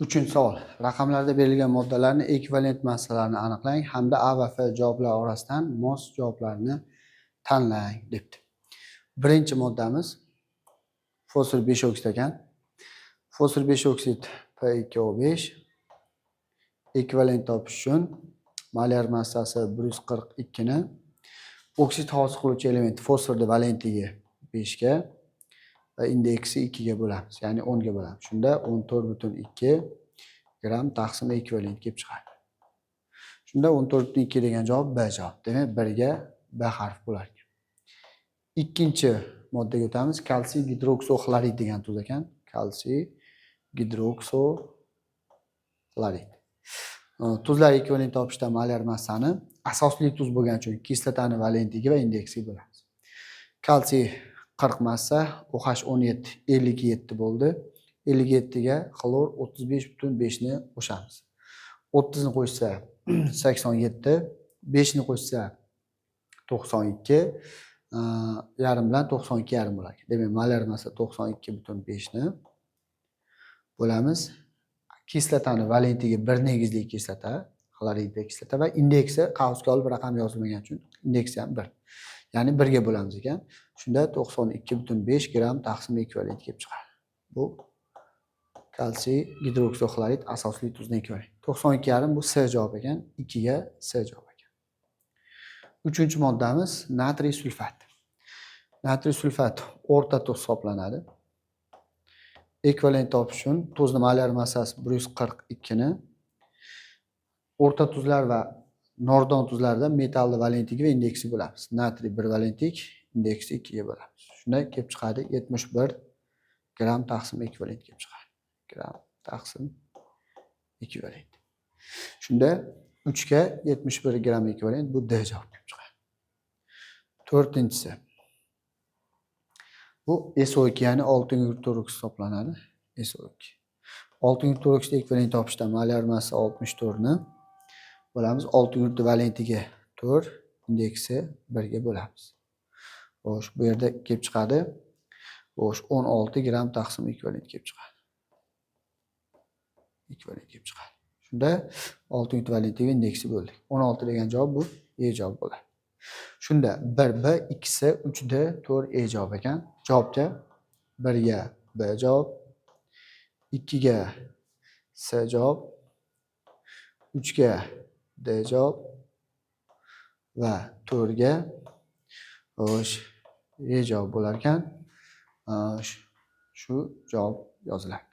Uchinchi savol. Raqamlarda berilgan moddalarning ekvivalent massalarini aniqlang hamda A va F javoblar orasidan mos javoblarni tanlang debdi. Birinchi moddamiz fosfor 5 oksid ekan. Fosfor 5 oksid P2O5 ekvivalent topish uchun molyar massasi 142 ni oksid hosil qiluvchi element fosforning valentligi 5 ga va indeksi 2 ga bo'lamiz, ya'ni 10 ga bo'lamiz. Shunda 14,2 gram taqsim ekvivalent kelib chiqadi. Shunda 14,2 degan javob B javob. Demak, 1 ga B harfi bo'lar ekan. Ikkinchi moddaga o'tamiz. Kalsiy gidroksoxlorid degan tuz ekan. Kalsiy gidroksoxlorid. Tuzlar ekvivalent topishda molyar massani asosli tuz bo'lgani uchun kislotani valentligi va indeksiga bo'lamiz. Kalsiy 40 massa, OH 17 57 bo'ldi. 57 ga xlor 35,5 ni qo'shamiz. 30 ni qo'shsa 87, 5 ni qo'shsa 92, yarim bilan 92 yarim bo'lar ekan. Demak, molyar massa 92,5 ni bo'lamiz. Kislotani valentligi 1 negizli kislota, xloridli kislota va indeksi qavsga olib raqam yozilmagan uchun indeksi ham 1. Ya'ni 1 ga bo'lamiz ekan. Shunda 92,5 gram taqsim ekvivalent kelib chiqadi. Bu kalsiy gidroksoxlorid asosli tuzning ekvivalenti. 92,5 bu C javob ekan, 2 ga C javob ekan. Uchinchi moddamiz natriy sulfat. Natriy sulfat o'rta tuz hisoblanadi. Ekvivalent topish uchun tuzning molyar massasi 142 ni o'rta tuzlar va nordon tuzlarda metalli valentligi va indeksi bo'lamiz. Natriy 1 valentlik, indeksi 2 ga bo'lamiz. Shunda kelib chiqadi 71 gram taqsim ekvivalent kelib chiqadi. Gram taqsim ekvivalent. Shunda 3 ga 71 gram ekvivalent, bu D javob kelib chiqadi. To'rtinchisi. Bu SO2, ya'ni oltin yurtli oksid hisoblanadi. SO2. Oltin yurtli oksid ekvivalent topishda molyar massa 64 ni bo'lamiz. Oltin yurtli valentligi 4, indeksi 1 ga bo'lamiz. Xo'sh, bu yerda kelib chiqadi. Xo'sh, 16 gram taqsim ekvivalent kelib chiqadi. Ekvivalent kelib chiqadi. Shunda oltin yurtli valentligi indeksi bo'ldi. 16 degan javob bu E javob bo'ladi. Shunda 1B, 2C, 3D, 4E javob ekan. Javobda 1 ga B javob, 2 ga C javob, 3 ga D javob va 4 ga E javob bo'lar ekan. Shu javob yoziladi.